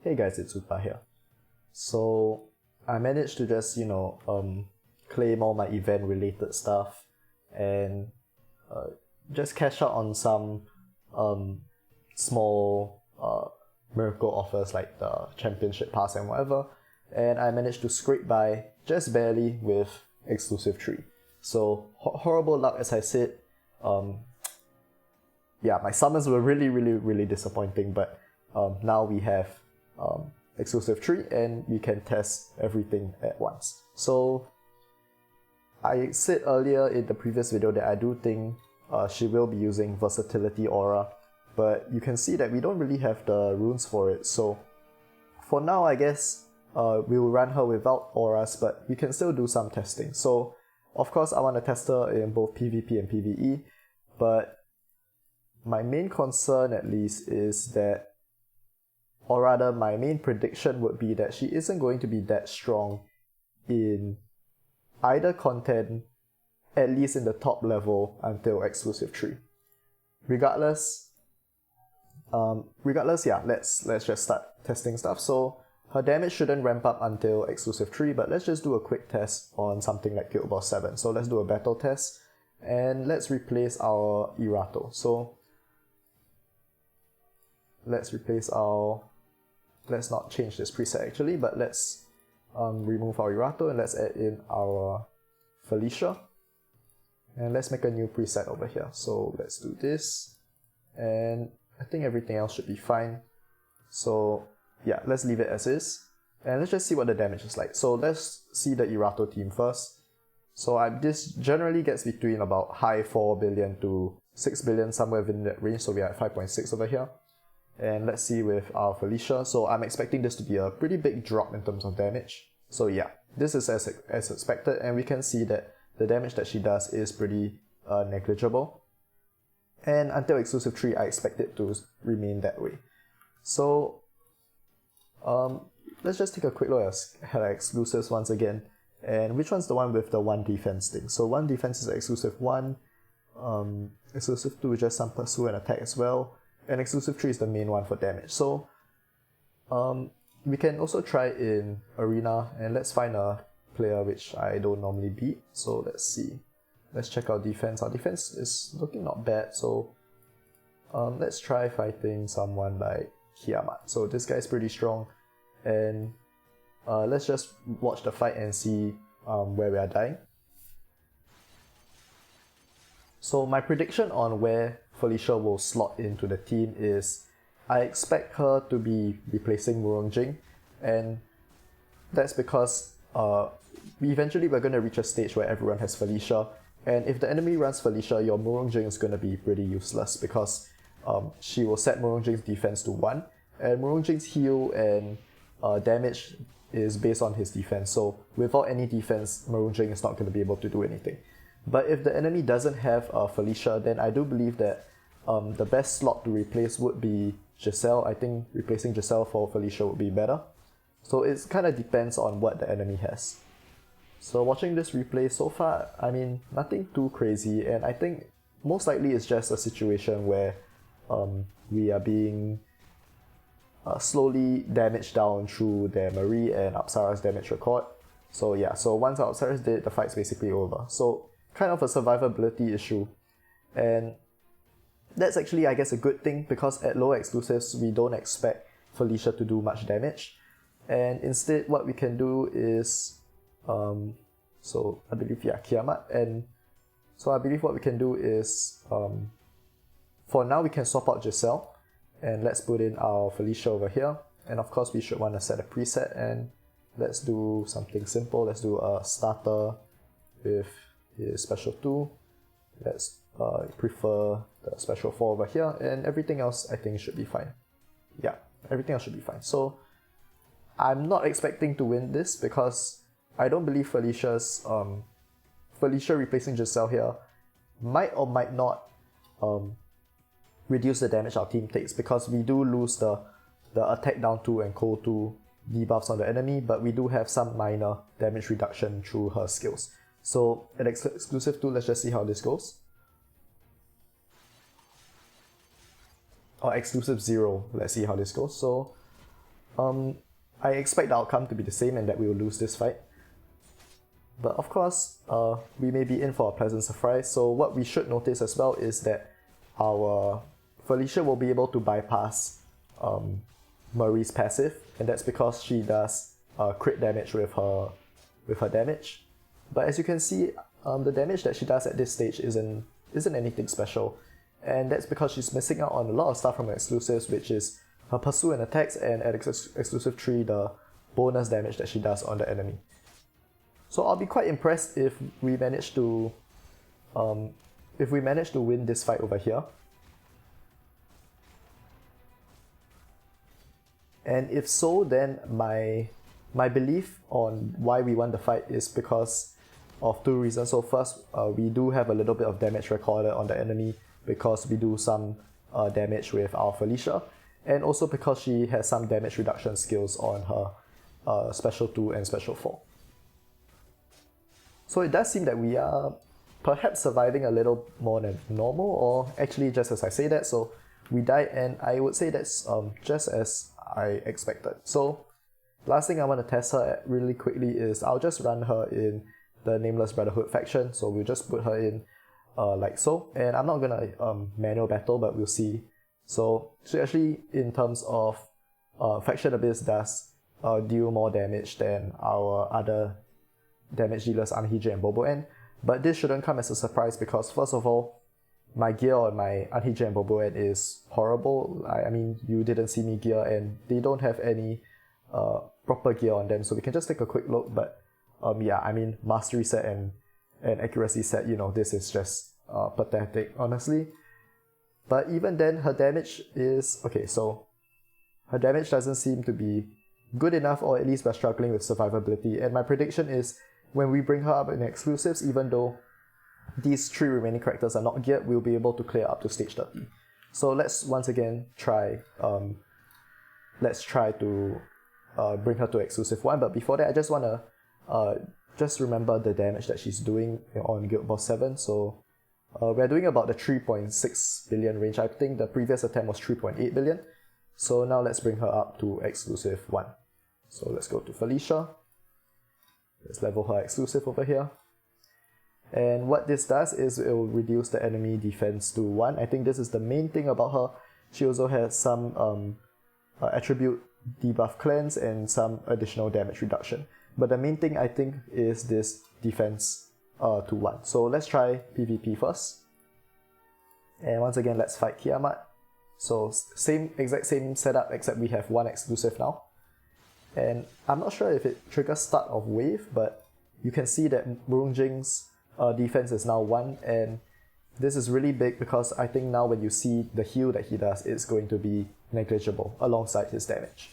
Hey guys, it's Upa here. So I managed to just, claim all my event related stuff and just cash out on some small miracle offers like the championship pass and whatever. And I managed to scrape by just barely with exclusive tree. So horrible luck, as I said. My summons were really disappointing, but now we have exclusive tree and we can test everything at once. So I said earlier in the previous video that I do think she will be using versatility aura, but you can see that we don't really have the runes for it. So for now, I guess we will run her without auras, but we can still do some testing. So of course I want to test her in both PvP and PvE, but my main concern at least is that, or rather my main prediction would be that she isn't going to be that strong in either content, at least in the top level until exclusive tree. Regardless, let's just start testing stuff. So her damage shouldn't ramp up until exclusive tree, but let's just do a quick test on something like Guild Boss 7. So let's do a battle test and let's replace our Irato. So let's not change this preset actually, but let's remove our Irato and let's add in our Felicia. And let's make a new preset over here. So let's do this. And I think everything else should be fine. So yeah, let's leave it as is. And let's just see what the damage is like. So let's see the Irato team first. So this generally gets between about high 4 billion to 6 billion, somewhere within that range. So we are at 5.6 over here. And let's see with our Felicia. So I'm expecting this to be a pretty big drop in terms of damage. So yeah, this is as expected, and we can see that the damage that she does is pretty negligible. And until exclusive tree, I expect it to remain that way. So let's just take a quick look at her exclusives once again. And which one's the one with the 1 defense thing? So 1 defense is exclusive 1, exclusive 2 is just some pursue and attack as well. And exclusive 3 is the main one for damage. So we can also try in arena, and let's find a player which I don't normally beat. So let's see. Let's check out defense. Our defense is looking not bad. So let's try fighting someone like Kiamat. So this guy is pretty strong, and let's just watch the fight and see where we are dying. So my prediction on where Felicia will slot into the team is I expect her to be replacing Murungjing, and that's because eventually we're going to reach a stage where everyone has Felicia, and if the enemy runs Felicia, your Murungjing is going to be pretty useless because she will set Murungjing's defense to 1, and Murungjing's heal and damage is based on his defense, so without any defense, Murungjing is not going to be able to do anything. But if the enemy doesn't have Felicia, then I do believe that the best slot to replace would be Giselle. I think replacing Giselle for Felicia would be better. So it kind of depends on what the enemy has. So watching this replay so far, I mean, nothing too crazy, and I think most likely it's just a situation where we are being slowly damaged down through their Marie and Apsara's damage record. So yeah, so once Apsara's dead, the fight's basically over. So kind of a survivability issue. And that's actually, I guess, a good thing, because at lower exclusives, we don't expect Felicia to do much damage. And instead, what we can do is, so I believe, yeah, Kiamat. And so I believe what we can do is, for now, we can swap out Giselle. And let's put in our Felicia over here. And of course, we should want to set a preset. And let's do something simple. Let's do a starter with his special 2. Let's prefer the special 4 over here, and everything else I think should be fine. Yeah, everything else should be fine. So I'm not expecting to win this because I don't believe Felicia replacing Giselle here might or might not reduce the damage our team takes, because we do lose the attack down 2 and cold 2 debuffs on the enemy, but we do have some minor damage reduction through her skills. So at exclusive 2, let's just see how this goes. Or exclusive 0, let's see how this goes. So I expect the outcome to be the same and that we will lose this fight. But of course, we may be in for a pleasant surprise. So what we should notice as well is that our Felicia will be able to bypass Marie's passive, and that's because she does crit damage with her damage. But as you can see, the damage that she does at this stage isn't anything special, and that's because she's missing out on a lot of stuff from her exclusives, which is her pursue and attacks, and at exclusive 3 the bonus damage that she does on the enemy. So I'll be quite impressed if we manage to win this fight over here. And if so, then my belief on why we won the fight is because of 2 reasons. So first, we do have a little bit of damage recorded on the enemy because we do some damage with our Felicia, and also because she has some damage reduction skills on her Special 2 and Special 4. So it does seem that we are perhaps surviving a little more than normal, or actually just as I say that, so we died, and I would say that's just as I expected. So last thing I want to test her at really quickly is I'll just run her in the Nameless Brotherhood faction, so we'll just put her in like so, and I'm not gonna manual battle, but we'll see. So actually, in terms of Faction Abyss does deal more damage than our other damage dealers Anhije and Bobo-En, but this shouldn't come as a surprise because first of all, my gear on my Anhije and Bobo-En is horrible. I mean, you didn't see me gear, and they don't have any proper gear on them, so we can just take a quick look. But yeah, I mean, mastery set and accuracy set, you know, this is just pathetic, honestly. But even then, her damage is okay. So her damage doesn't seem to be good enough, or at least we're struggling with survivability. And my prediction is when we bring her up in exclusives, even though these 3 remaining characters are not geared, we'll be able to clear up to stage 30. So let's once again try. Let's try to bring her to exclusive 1. But before that, I just wanna just remember the damage that she's doing on Guild Boss 7. So we're doing about the 3.6 billion range. I think the previous attempt was 3.8 billion. So now let's bring her up to exclusive 1. So let's go to Felicia. Let's level her exclusive over here. And what this does is it will reduce the enemy defense to 1. I think this is the main thing about her. She also has some attribute debuff cleanse and some additional damage reduction. But the main thing I think is this defense to 1. So let's try PvP first. And once again, let's fight Kiamat. So exact same setup, except we have 1 exclusive now. And I'm not sure if it triggers start of wave, but you can see that Murungjing's defense is now 1, and this is really big because I think now when you see the heal that he does, it's going to be negligible alongside his damage.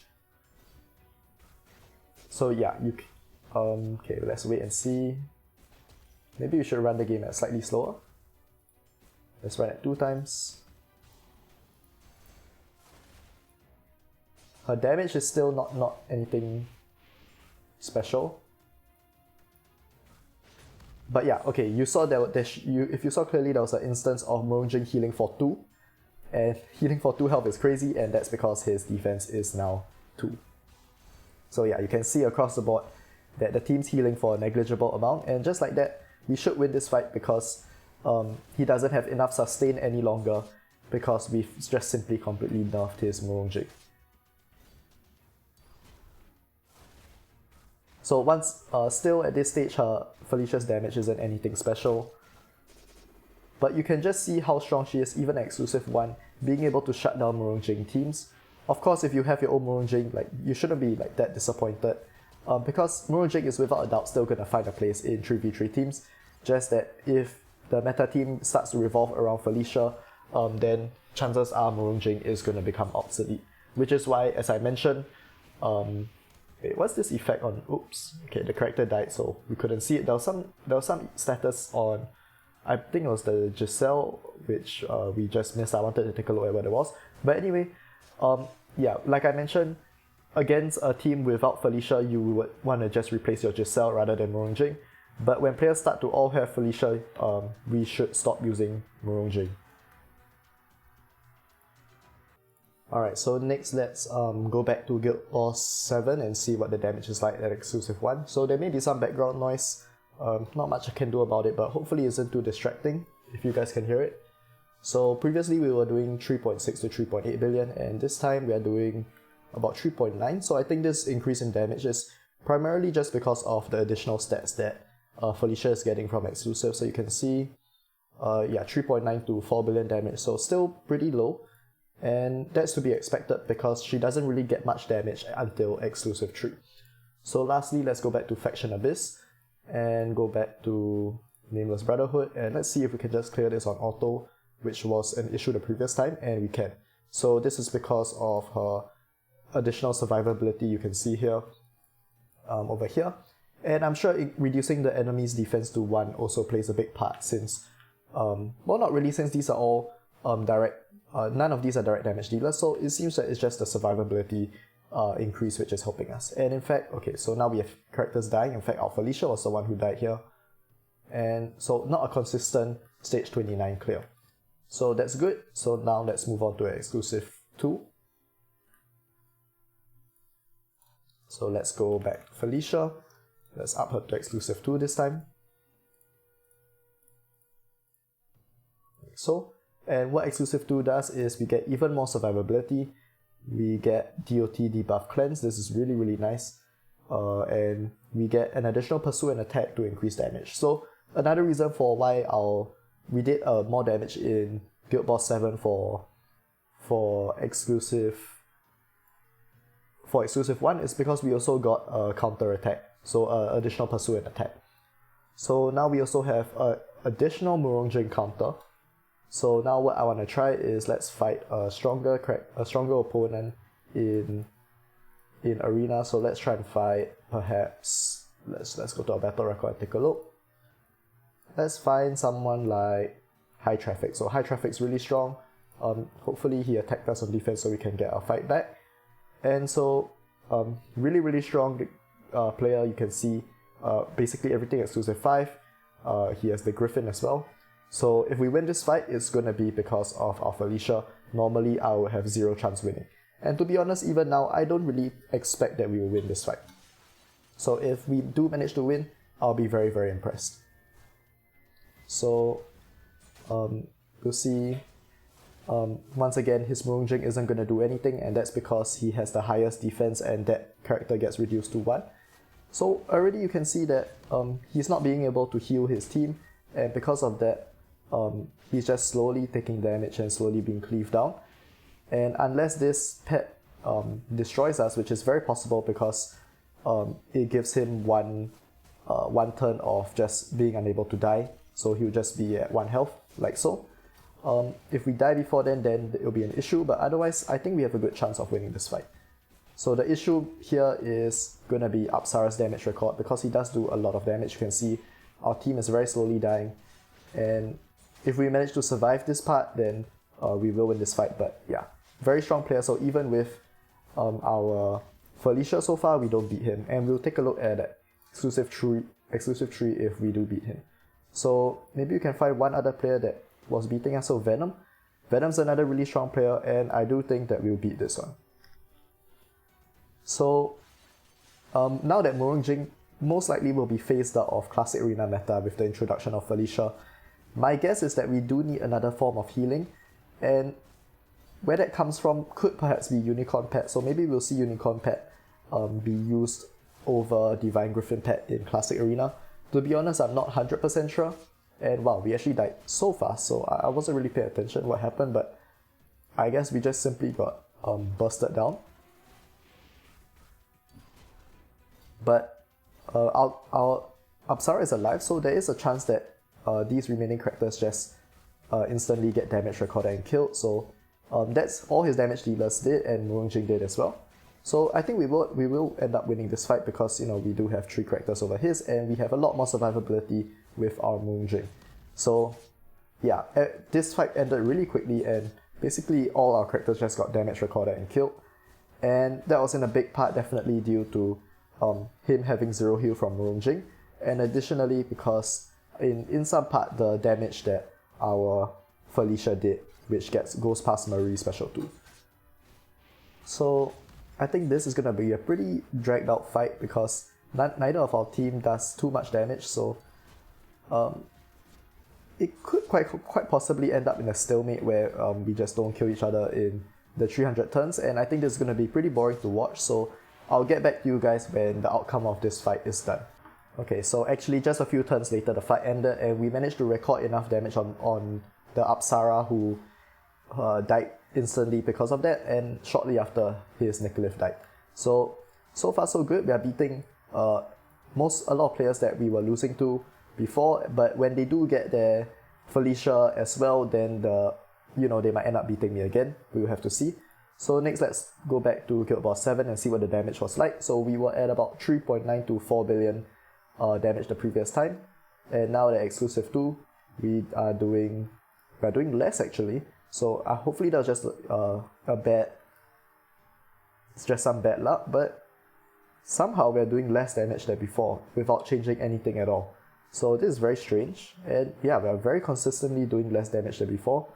So yeah, okay, let's wait and see. Maybe we should run the game at slightly slower. Let's run it 2 times. Her damage is still not anything special. But yeah, okay, you saw if you saw clearly, there was an instance of Murungjing healing for 2. And healing for 2 health is crazy, and that's because his defense is now 2. So yeah, you can see across the board that the team's healing for a negligible amount, and just like that, we should win this fight because he doesn't have enough sustain any longer because we've just simply completely nerfed his Murungjing. So still at this stage, her Felicia's damage isn't anything special. But you can just see how strong she is, even at exclusive 1, being able to shut down Murungjing teams. Of course, if you have your own Murungjing, you shouldn't be that disappointed. Because Murungjing is without a doubt still going to find a place in 3v3 teams. Just that if the meta team starts to revolve around Felicia, then chances are Murungjing is going to become obsolete. Which is why, as I mentioned, wait, what's this effect on? Oops. Okay, the character died, so we couldn't see it. There was some status on, I think it was the Giselle, which we just missed. I wanted to take a look at what it was. But anyway, yeah, like I mentioned, against a team without Felicia, you would want to just replace your Giselle rather than Murungjing. But when players start to all have Felicia, we should stop using Murungjing. Alright, so next let's go back to Guild Wars 7 and see what the damage is like at exclusive 1. So there may be some background noise, not much I can do about it, but hopefully it isn't too distracting if you guys can hear it. So previously we were doing 3.6 to 3.8 billion, and this time we are doing about 3.9. So I think this increase in damage is primarily just because of the additional stats that Felicia is getting from exclusive. So you can see 3.9 to 4 billion damage, so still pretty low, and that's to be expected because she doesn't really get much damage until exclusive 3. So lastly, let's go back to Faction Abyss and go back to Nameless Brotherhood, and let's see if we can just clear this on auto, which was an issue the previous time, and we can. So this is because of her additional survivability you can see here, over here, and I'm sure reducing the enemy's defense to 1 also plays a big part, since well, not really, since these are all none of these are direct damage dealers, so it seems that it's just the survivability increase which is helping us. And in fact, okay, so now we have characters dying. In fact, our Felicia was the one who died here, and so not a consistent stage 29 clear. So that's good. So now let's move on to exclusive 2. So let's go back to Felicia. Let's up her to exclusive 2 this time. So, and what exclusive 2 does is we get even more survivability. We get DOT debuff cleanse. This is really, really nice. And we get an additional pursue and attack to increase damage. So another reason for why we did more damage in Guild Wars 7 for exclusive 1 is because we also got a counter attack, so additional pursue and attack. So now we also have additional Murongjing counter. So now what I want to try is let's fight a stronger opponent in arena. So let's try and fight, perhaps let's go to our battle record and take a look. Let's find someone like High Traffic. So High Traffic's really strong. Hopefully he attacked us on defense so we can get our fight back. And so really, really strong player. You can see basically everything exclusive 5. He has the Griffin as well. So if we win this fight, it's going to be because of our Felicia. Normally I would have 0 chance winning. And to be honest, even now, I don't really expect that we will win this fight. So if we do manage to win, I'll be very, very impressed. So we'll see. Once again, his Murongjing isn't going to do anything, and that's because he has the highest defense and that character gets reduced to 1. So already you can see that he's not being able to heal his team, and because of that, he's just slowly taking damage and slowly being cleaved down. And unless this pet destroys us, which is very possible because it gives him one turn of just being unable to die, so he'll just be at 1 health, like so. If we die before then it'll be an issue, but otherwise I think we have a good chance of winning this fight. So the issue here is going to be Apsara's damage record, because he does do a lot of damage. You can see our team is very slowly dying, and if we manage to survive this part, then we will win this fight. But yeah, very strong player, so even with our Felicia so far, we don't beat him, and we'll take a look at that exclusive 3 if we do beat him. So maybe you can find one other player that was beating us. So Venom's another really strong player, and I do think that we'll beat this one. So now that Murongjing most likely will be phased out of Classic Arena meta with the introduction of Felicia, my guess is that we do need another form of healing, and where that comes from could perhaps be Unicorn Pet. So maybe we'll see Unicorn Pet be used over Divine Griffin Pet in Classic Arena. To be honest, I'm not 100% sure. And wow, we actually died so fast, so I wasn't really paying attention what happened, but I guess we just simply got bursted down. But our Apsara is alive, so there is a chance that these remaining characters just instantly get damage recorded and killed. So that's all his damage dealers did, and Murongjing did as well. So I think we will end up winning this fight because, you know, we do have 3 characters over his, and we have a lot more survivability with our Murongjing. So yeah, this fight ended really quickly, and basically all our characters just got damage recorded and killed. And that was in a big part definitely due to him having 0 heal from Murongjing, and additionally because in some part the damage that our Felicia did, which goes past Marie's special 2. So I think this is going to be a pretty dragged out fight because neither of our team does too much damage, so it could quite possibly end up in a stalemate where we just don't kill each other in the 300 turns, and I think this is going to be pretty boring to watch, so I'll get back to you guys when the outcome of this fight is done. Okay, so actually just a few turns later the fight ended and we managed to record enough damage on the Apsara, who died instantly because of that, and shortly after his Nikolith died. So far so good. We are beating a lot of players that we were losing to before, but when they do get their Felicia as well, then they might end up beating me again. We will have to see. So next, let's go back to Guild Boss 7 and see what the damage was like. So we were at about 3.924 billion damage the previous time, and now at exclusive 2 we are doing less actually. So hopefully that was just it's just some bad luck, but somehow we're doing less damage than before without changing anything at all. So this is very strange, and yeah, we're very consistently doing less damage than before.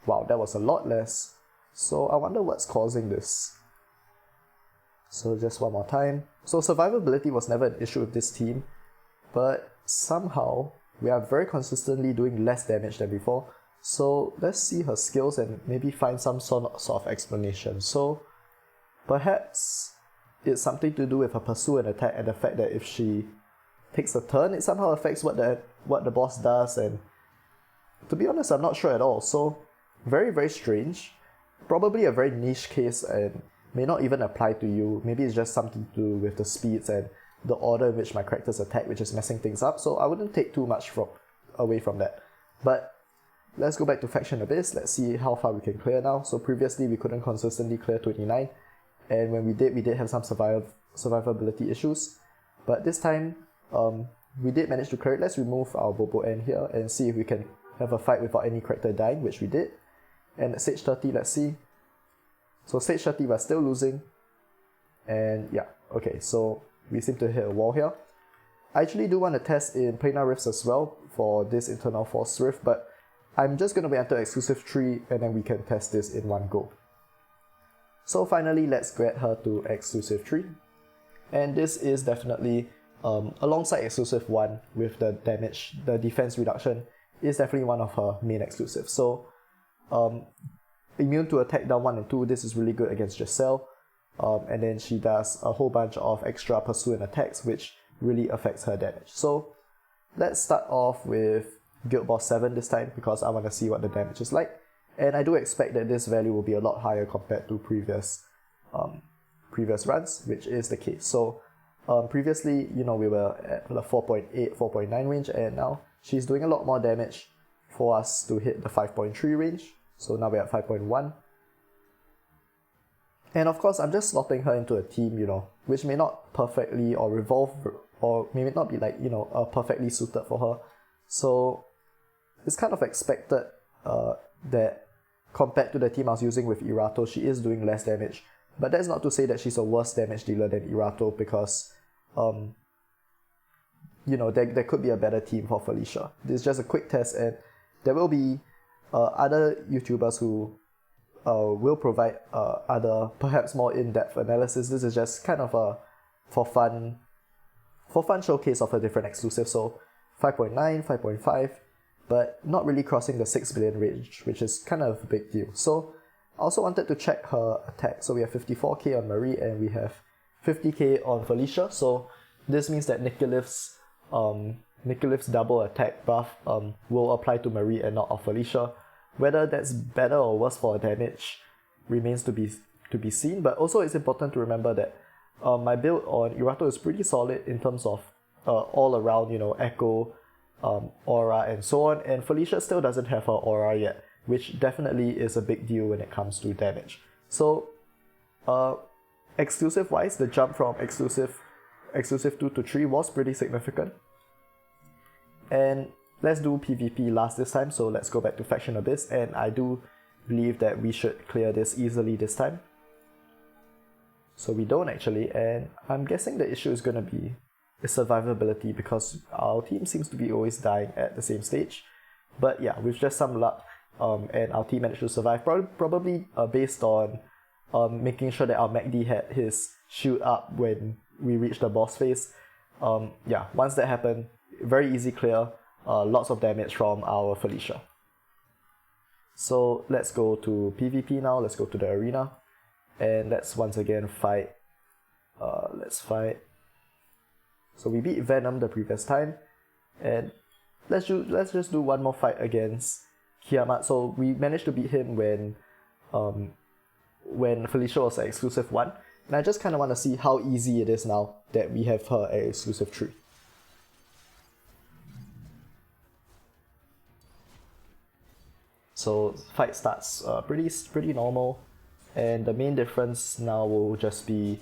Wow, that was a lot less. So I wonder what's causing this. So just one more time. So survivability was never an issue with this team, but somehow we are very consistently doing less damage than before. So let's see her skills and maybe find some sort of explanation. So perhaps it's something to do with her pursue and attack, and the fact that if she takes a turn, it somehow affects what the boss does, and to be honest, I'm not sure at all. So very, very strange. Probably a very niche case and may not even apply to you. Maybe it's just something to do with the speeds and the order in which my characters attack, which is messing things up. So I wouldn't take too much away from that. But let's go back to Faction Abyss. Let's see how far we can clear now. So previously we couldn't consistently clear 29, and when we did have some survivability issues. But this time we did manage to clear it. Let's remove our Bobo N here and see if we can have a fight without any character dying, which we did. And at stage 30, let's see. So stage 30 we're still losing. And yeah, okay, so we seem to hit a wall here. I actually do want to test in Planar Rifts as well for this Internal Force Rift, but I'm just going to wait until exclusive 3 and then we can test this in one go. So finally, let's get her to exclusive 3. And this is definitely, alongside exclusive 1 with the damage, the defense reduction, is definitely one of her main exclusives. So immune to attack down 1 and 2, this is really good against Giselle. And then she does a whole bunch of extra pursue and attacks, which really affects her damage. So let's start off with Guild Boss 7 this time, because I want to see what the damage is like. And I do expect that this value will be a lot higher compared to previous runs, which is the case. So previously, we were at the 4.8, 4.9 range, and now she's doing a lot more damage for us to hit the 5.3 range. So now we're at 5.1. And of course, I'm just slotting her into a team, which may not perfectly or revolve, or may not be like, perfectly suited for her. So it's kind of expected that compared to the team I was using with Irato, she is doing less damage. But that's not to say that she's a worse damage dealer than Irato, because there could be a better team for Felicia. This is just a quick test, and there will be other YouTubers who will provide other, perhaps more in-depth analysis. This is just kind of a for fun showcase of a different exclusive. So 5.9, 5.5, but not really crossing the 6 billion range, which is kind of a big deal. So I also wanted to check her attack. So we have 54k on Marie and we have 50k on Felicia. So this means that Nikolith's double attack buff will apply to Marie and not of Felicia. Whether that's better or worse for damage remains to be seen, but also it's important to remember that my build on Irato is pretty solid in terms of all around, echo, aura and so on, and Felicia still doesn't have her aura yet, which definitely is a big deal when it comes to damage. So exclusive wise, the jump from exclusive 2 to 3 was pretty significant. And let's do PvP last this time, so let's go back to Faction Abyss, and I do believe that we should clear this easily this time. So we don't actually, and I'm guessing the issue is going to be survivability, because our team seems to be always dying at the same stage. But yeah, with just some luck, and our team managed to survive, probably based on making sure that our MacD had his shield up when we reached the boss phase. Yeah, once that happened, very easy clear, lots of damage from our Felicia. So let's go to PvP now, let's go to the arena, and let's once again fight. Let's fight. So we beat Venom the previous time, and let's just do one more fight against Kiamat. So we managed to beat him when Felicia was an exclusive 1, and I just kind of want to see how easy it is now that we have her at exclusive 3. So fight starts pretty normal, and the main difference now will just be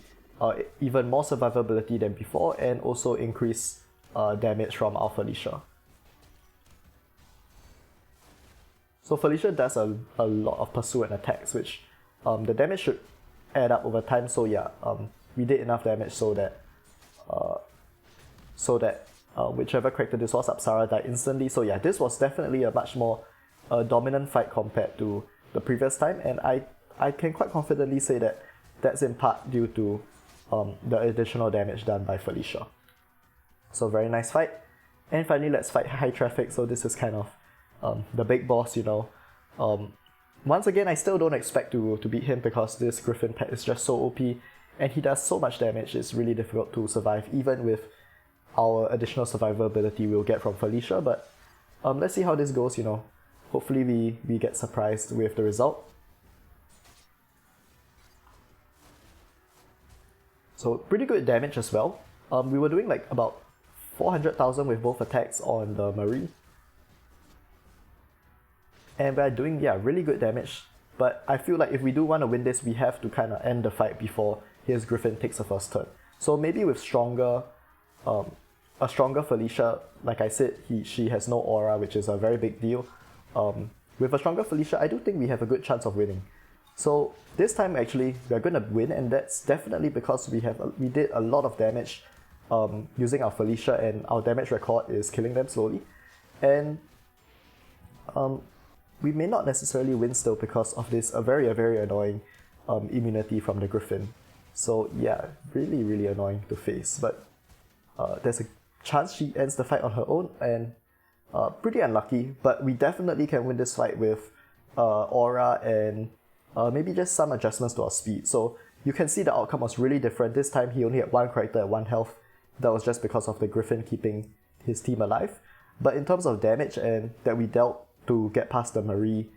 even more survivability than before, and also increase damage from our Felicia. So Felicia does a lot of pursue and attacks, which the damage should add up over time. So yeah, we did enough damage so that whichever character this was, Apsara, died instantly. So yeah, this was definitely a much more dominant fight compared to the previous time, and I can quite confidently say that that's in part due to the additional damage done by Felicia. So very nice fight. And finally, let's fight High Traffic. So this is kind of the big boss, you know. Once again, I still don't expect to beat him because this Griffin pet is just so OP, and he does so much damage, it's really difficult to survive, even with our additional survivability we'll get from Felicia. But let's see how this goes, you know. Hopefully we get surprised with the result. So pretty good damage as well. We were doing like about 400,000 with both attacks on the Marie. And we're doing, yeah, really good damage. But I feel like if we do want to win this, we have to kind of end the fight before his Griffin takes the first turn. So maybe with a stronger Felicia, like I said, she has no aura, which is a very big deal. With a stronger Felicia, I do think we have a good chance of winning. So this time actually we're gonna win, and that's definitely because we did a lot of damage using our Felicia, and our damage record is killing them slowly. And we may not necessarily win still because of this very annoying immunity from the Griffin. So yeah, really annoying to face. But there's a chance she ends the fight on her own, and pretty unlucky. But we definitely can win this fight with aura and maybe just some adjustments to our speed. So you can see the outcome was really different. This time he only had one character at 1 health. That was just because of the Griffin keeping his team alive. But in terms of damage and that we dealt to get past the Marie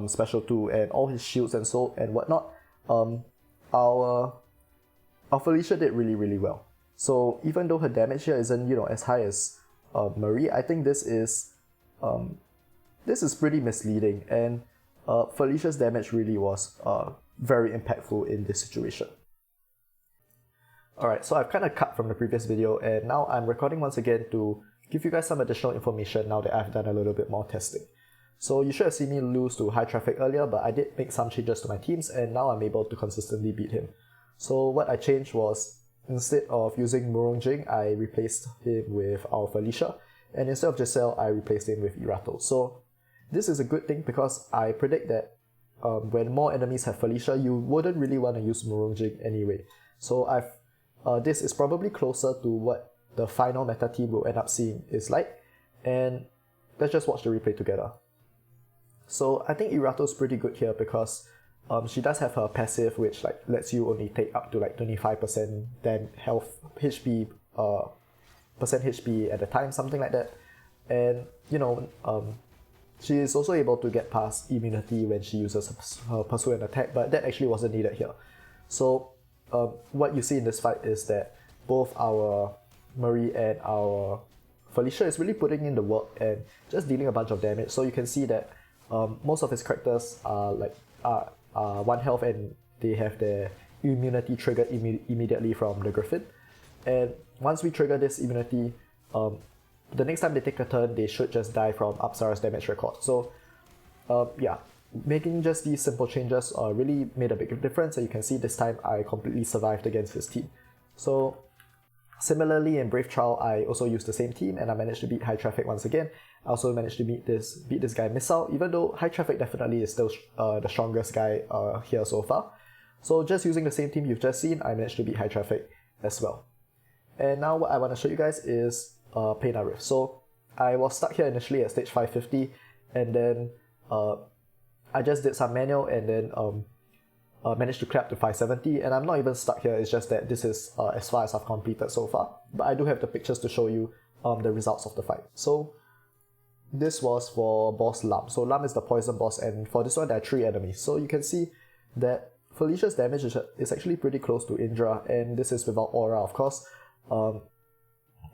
special 2 and all his shields and whatnot, our Felicia did really well. So even though her damage here isn't, you know, as high as Marie, I think this is pretty misleading, and Felicia's damage really was very impactful in this situation. Alright, so I've kind of cut from the previous video, and now I'm recording once again to give you guys some additional information now that I've done a little bit more testing. So you should have seen me lose to High Traffic earlier, but I did make some changes to my teams, and now I'm able to consistently beat him. So what I changed was, instead of using Murongjing, I replaced him with our Felicia, and instead of Giselle, I replaced him with Irato. So this is a good thing because I predict that when more enemies have Felicia, you wouldn't really want to use Murongjing anyway. So this is probably closer to what the final meta team will end up seeing is like, and let's just watch the replay together. So I think Irato's pretty good here because she does have her passive, which like lets you only take up to like 25% HP at a time, something like that. And you know, she is also able to get past immunity when she uses her pursue and attack, but that actually wasn't needed here. So what you see in this fight is that both our Marie and our Felicia is really putting in the work and just dealing a bunch of damage. So you can see that most of his characters are 1 health, and they have their immunity triggered immediately from the Griffin. And once we trigger this immunity, the next time they take a turn, they should just die from Apsara's damage record. So yeah, making just these simple changes really made a big difference, and you can see this time I completely survived against his team. So similarly in Brave Trial, I also used the same team, and I managed to beat High Traffic once again. I also managed to beat this guy Missile, even though High Traffic definitely is still the strongest guy here so far. So just using the same team you've just seen, I managed to beat High Traffic as well. And now what I want to show you guys is Planar Rift. So I was stuck here initially at stage 550, and then I just did some manual and then managed to clear up to 570, and I'm not even stuck here, it's just that this is as far as I've completed so far. But I do have the pictures to show you the results of the fight. So this was for boss Lam. So Lam is the poison boss, and for this one there are 3 enemies. So you can see that Felicia's damage is actually pretty close to Indra, and this is without aura, of course.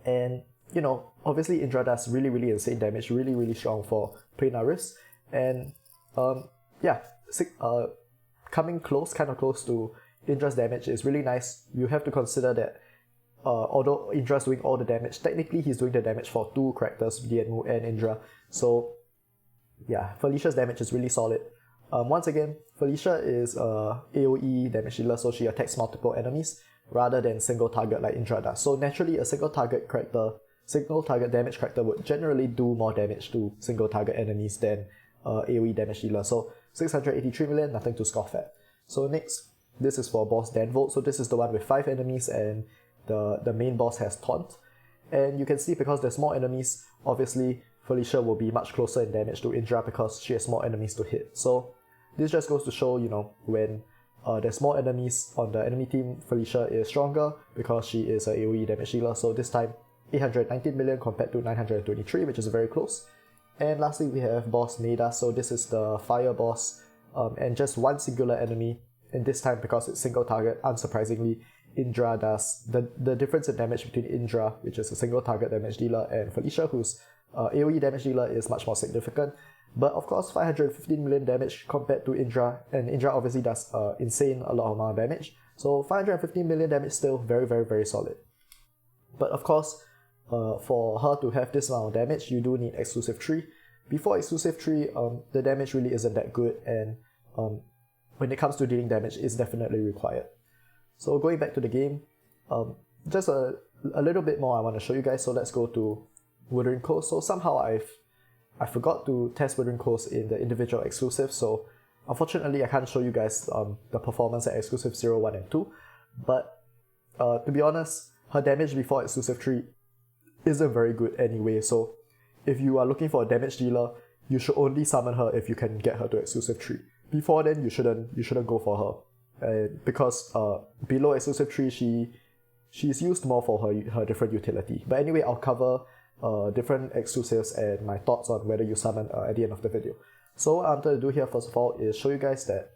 And you know, obviously Indra does really insane damage, really strong for Planar Rifts, and yeah, coming kind of close to Indra's damage is really nice. You have to consider that although Indra's doing all the damage, technically he's doing the damage for 2 characters, Dianmu and Indra. So yeah, Felicia's damage is really solid. Once again, Felicia is a AoE damage dealer, so she attacks multiple enemies rather than single target like Indra does. So naturally, a single target damage character would generally do more damage to single target enemies than AoE damage dealer. So 683 million, nothing to scoff at. So next, this is for boss Danvolt. So this is the one with 5 enemies, and the main boss has Taunt. And you can see because there's more enemies, obviously Felicia will be much closer in damage to Indra because she has more enemies to hit. So this just goes to show, you know, when there's more enemies on the enemy team, Felicia is stronger because she is a AoE damage dealer. So this time 819 million compared to 923, which is very close. And lastly, we have boss Neda. So this is the fire boss, and just one singular enemy. And this time, because it's single target, unsurprisingly, Indra does the difference in damage between Indra, which is a single target damage dealer, and Felicia, who's AoE damage dealer, is much more significant. But of course, 515 million damage compared to Indra, and Indra obviously does insane a lot of amount of damage. So 515 million damage still very solid. But of course, for her to have this amount of damage, you do need exclusive 3. Before exclusive 3, the damage really isn't that good, and when it comes to dealing damage, it's definitely required. So going back to the game, just a little bit more I want to show you guys. So let's go to Wuthering Coast. So somehow I forgot to test Wuthering Coast in the individual exclusives, so unfortunately I can't show you guys the performance at exclusive 0, 1 and 2. But to be honest, her damage before exclusive 3 isn't very good anyway, so if you are looking for a damage dealer, you should only summon her if you can get her to exclusive 3. Before then, you shouldn't go for her, because below exclusive 3 she's used more for her different utility. But anyway, I'll cover different exclusives and my thoughts on whether you summon at the end of the video. So what I'm going to do here first of all is show you guys that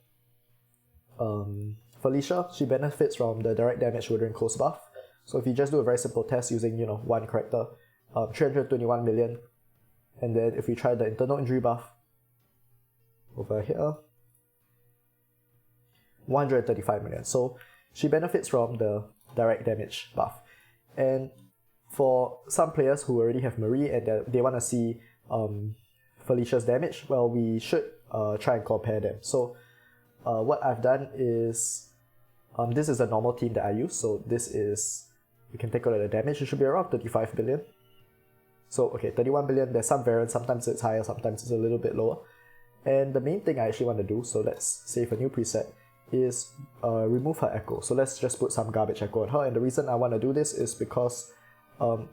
Felicia, she benefits from the direct damage Wuthering Coast buff. So if you just do a very simple test using, you know, one character, 321 million, and then if we try the internal injury buff over here, 135 million. So she benefits from the direct damage buff. And for some players who already have Marie and they want to see Felicia's damage, well, we should try and compare them. So what I've done is, this is a normal team that I use. So this is, you can take a look at the damage, it should be around 35 billion. So okay, 31 billion, there's some variance, sometimes it's higher, sometimes it's a little bit lower. And the main thing I actually want to do, so let's save a new preset, is remove her echo. So let's just put some garbage echo on her, and the reason I want to do this is because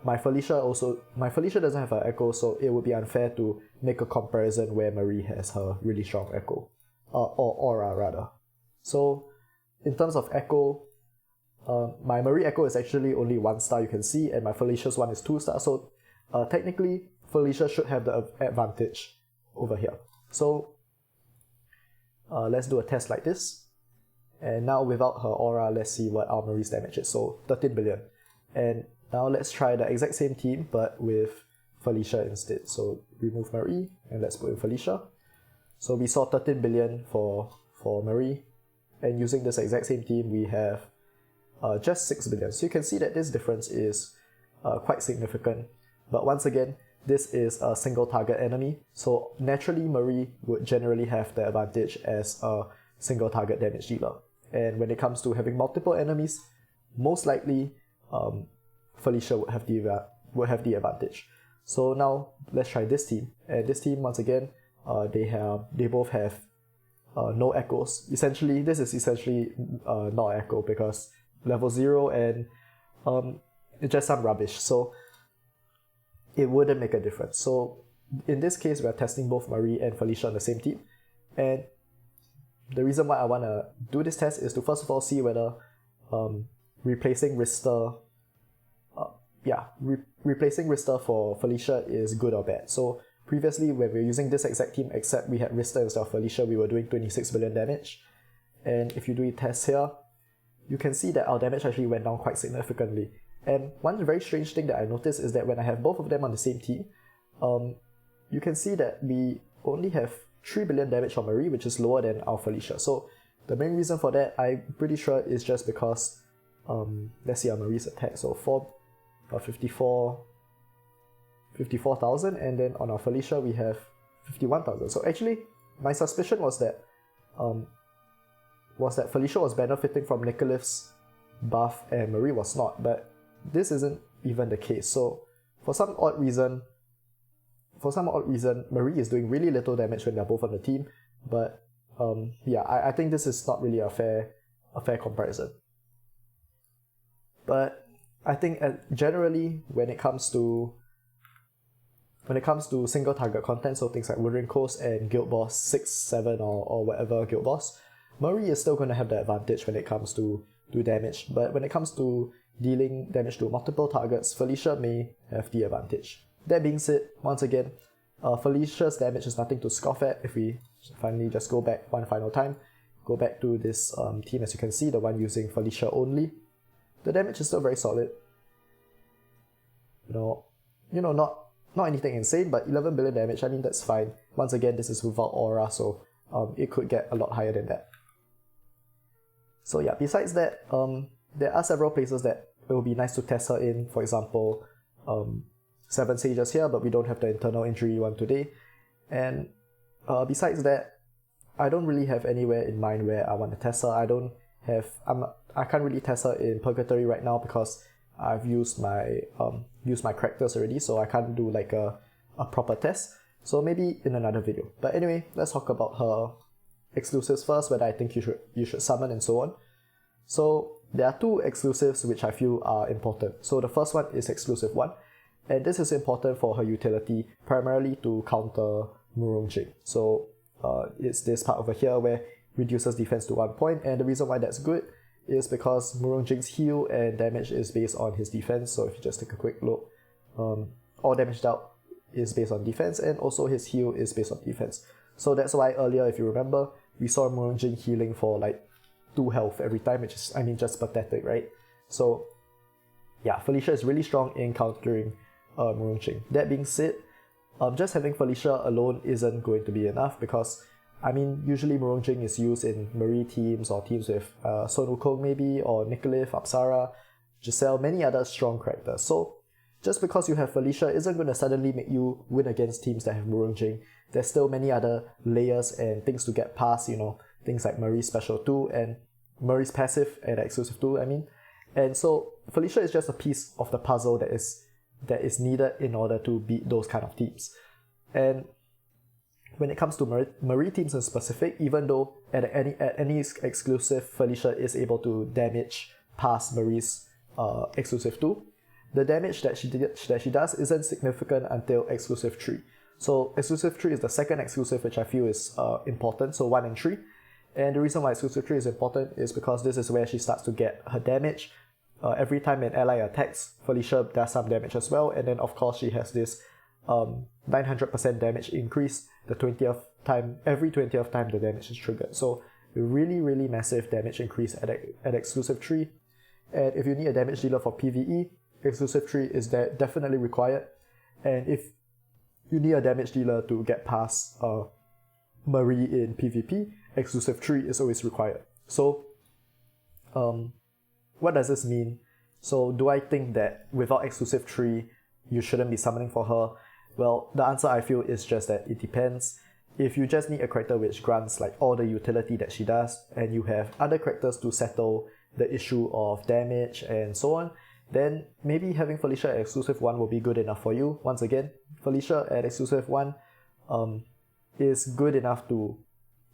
my Felicia doesn't have her echo, so it would be unfair to make a comparison where Marie has her really strong echo, or aura rather. So in terms of echo, my Marie echo is actually only 1 star, you can see, and my Felicia's one is 2 stars, so technically Felicia should have the advantage over here. So let's do a test like this. And now without her aura, let's see what our Marie's damage is. So 13 billion. And now let's try the exact same team but with Felicia instead. So remove Marie and let's put in Felicia. So we saw 13 billion for Marie. And using this exact same team, we have just 6 billion. So you can see that this difference is quite significant. But once again, this is a single target enemy. So naturally, Marie would generally have the advantage as a single target damage dealer. And when it comes to having multiple enemies, most likely Felicia would have the advantage. So now let's try this team. And this team, once again, they both have no echoes. Essentially, this is essentially not an echo because level 0 and it's just some rubbish. So it wouldn't make a difference. So in this case, we're testing both Marie and Felicia on the same team. And the reason why I want to do this test is to first of all see whether replacing Rister replacing Rister for Felicia is good or bad. So previously, when we were using this exact team, except we had Rister instead of Felicia, we were doing 26 billion damage. And if you do a test here, you can see that our damage actually went down quite significantly. And one very strange thing that I noticed is that when I have both of them on the same team, you can see that we only have 3 billion damage on Marie, which is lower than our Felicia. So the main reason for that, I'm pretty sure, is just because, let's see our Marie's attack. So 54,000, and then on our Felicia we have 51,000. So actually, my suspicion was that Felicia was benefiting from Nicholas' buff and Marie was not, but this isn't even the case. So for some odd reason, Marie is doing really little damage when they're both on the team, but I think this is not really a fair comparison. But I think generally when it comes to single target content, so things like Wuthering Coast and Guild Boss 6, 7 or whatever Guild Boss, Marie is still going to have the advantage when it comes to damage, but when it comes to dealing damage to multiple targets, Felicia may have the advantage. That being said, once again, Felicia's damage is nothing to scoff at. If we finally just go back one final time, go back to this team, as you can see, the one using Felicia only, the damage is still very solid. Not anything insane, but 11 billion damage, I mean, that's fine. Once again, this is without aura, so it could get a lot higher than that. So yeah, besides that, there are several places that it will be nice to test her in. For example, 7 Sages here, but we don't have the internal injury one today. And besides that, I don't really have anywhere in mind where I want to test her. I can't really test her in Purgatory right now because I've used my characters already, so I can't do like a proper test. So maybe in another video. But anyway, let's talk about her exclusives first, whether I think you should summon and so on. So there are 2 exclusives which I feel are important. So the first one is exclusive 1, and this is important for her utility, primarily to counter Murungjing. So it's this part over here where reduces defense to 1 point, and the reason why that's good is because Murungjing's heal and damage is based on his defense. So if you just take a quick look, all damage dealt is based on defense, and also his heal is based on defense. So that's why earlier, if you remember, we saw Murungjing healing for like 2 health every time, which is, I mean, just pathetic, right? So yeah, Felicia is really strong in countering Murungjing. That being said, just having Felicia alone isn't going to be enough because, I mean, usually Murungjing is used in Marie teams or teams with Sun Wukong maybe, or Nicolith, Apsara, Giselle, many other strong characters. So just because you have Felicia isn't going to suddenly make you win against teams that have Murungjing. There's still many other layers and things to get past, things like Marie's special 2 and Marie's passive and exclusive 2, I mean. And so Felicia is just a piece of the puzzle that is needed in order to beat those kind of teams. And when it comes to Marie teams in specific, even though at any exclusive Felicia is able to damage past Marie's exclusive 2, the damage that she does isn't significant until exclusive 3. So exclusive 3 is the second exclusive which I feel is important, so 1 and 3. And the reason why exclusive 3 is important is because this is where she starts to get her damage. Every time an ally attacks, Felicia does some damage as well, and then of course she has this 900% damage increase the 20th time, every 20th time the damage is triggered. So really, really massive damage increase at exclusive 3. And if you need a damage dealer for PvE, exclusive 3 is definitely required. And if you need a damage dealer to get past Marie in PvP, exclusive 3 is always required. So what does this mean? So do I think that without exclusive 3 you shouldn't be summoning for her? Well, the answer I feel is just that it depends. If you just need a character which grants like all the utility that she does, and you have other characters to settle the issue of damage and so on, then maybe having Felicia at exclusive 1 will be good enough for you. Once again, Felicia at exclusive 1 is good enough to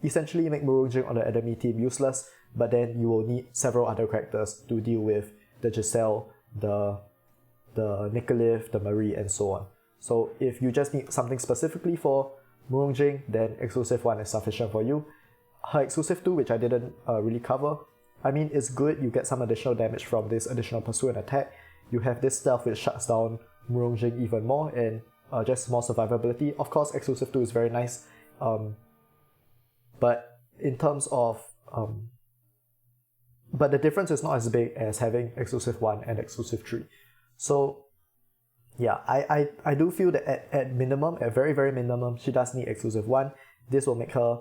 essentially make Murungjing on the enemy team useless, but then you will need several other characters to deal with the Giselle, the Nicolith, the Marie, and so on. So if you just need something specifically for Murungjing, then exclusive 1 is sufficient for you. Her exclusive 2, which I didn't really cover, I mean, it's good. You get some additional damage from this additional pursue and attack. You have this stealth which shuts down Murungjing even more, and just more survivability. Of course, exclusive 2 is very nice, but in terms of but the difference is not as big as having exclusive 1 and exclusive 3. So yeah, I do feel that at minimum, at very, very minimum, she does need exclusive 1. This will make her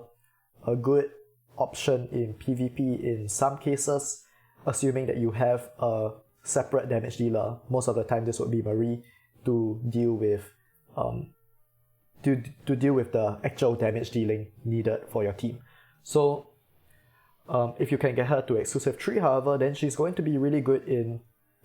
a good option in PvP in some cases, assuming that you have a separate damage dealer. Most of the time this would be Marie to deal with to deal with the actual damage dealing needed for your team. So if you can get her to exclusive 3, however, then she's going to be really good in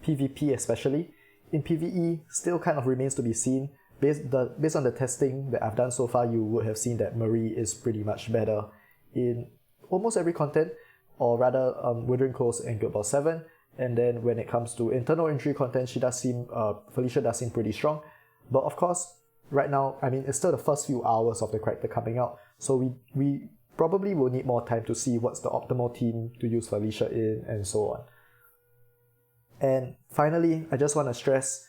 PvP especially. In PvE, still kind of remains to be seen. Based on the testing that I've done so far, you would have seen that Marie is pretty much better in almost every content, or rather Withering Coast and Guild Ball 7. And then when it comes to internal injury content, Felicia does seem pretty strong. But of course, right now, I mean, it's still the first few hours of the character coming out, so we probably will need more time to see what's the optimal team to use Felicia in, and so on. And finally, I just want to stress,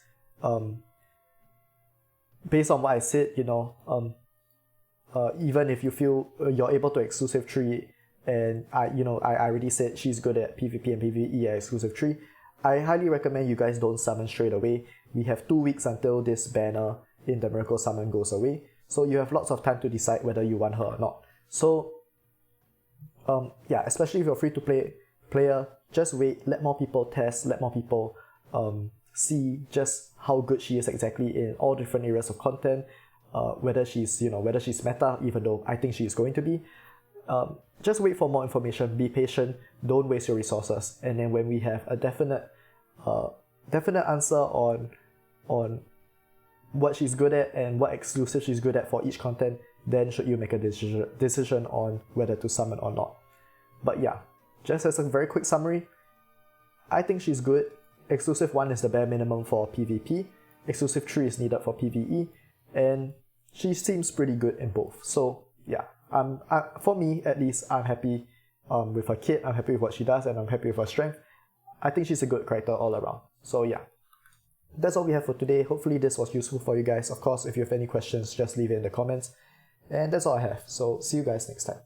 based on what I said, even if you feel you're able to exclusive 3, and I already said she's good at PvP and PvE at exclusive 3, I highly recommend you guys don't summon straight away. We have 2 weeks until this banner in the Miracle Summon goes away, so you have lots of time to decide whether you want her or not. So yeah, especially if you're free to play player, just wait, let more people test, let more people see just how good she is exactly in all different areas of content, whether she's meta, even though I think she is going to be. Just wait for more information, be patient, don't waste your resources, and then when we have a definite answer on what she's good at and what exclusive she's good at for each content, then should you make a decision on whether to summon or not. But yeah, just as a very quick summary, I think she's good. Exclusive 1 is the bare minimum for PvP, exclusive 3 is needed for PvE, and she seems pretty good in both. So yeah, for me at least, I'm happy with her kit, I'm happy with what she does, and I'm happy with her strength. I think she's a good character all around. So yeah, that's all we have for today. Hopefully this was useful for you guys. Of course, if you have any questions, just leave it in the comments. And that's all I have. So see you guys next time.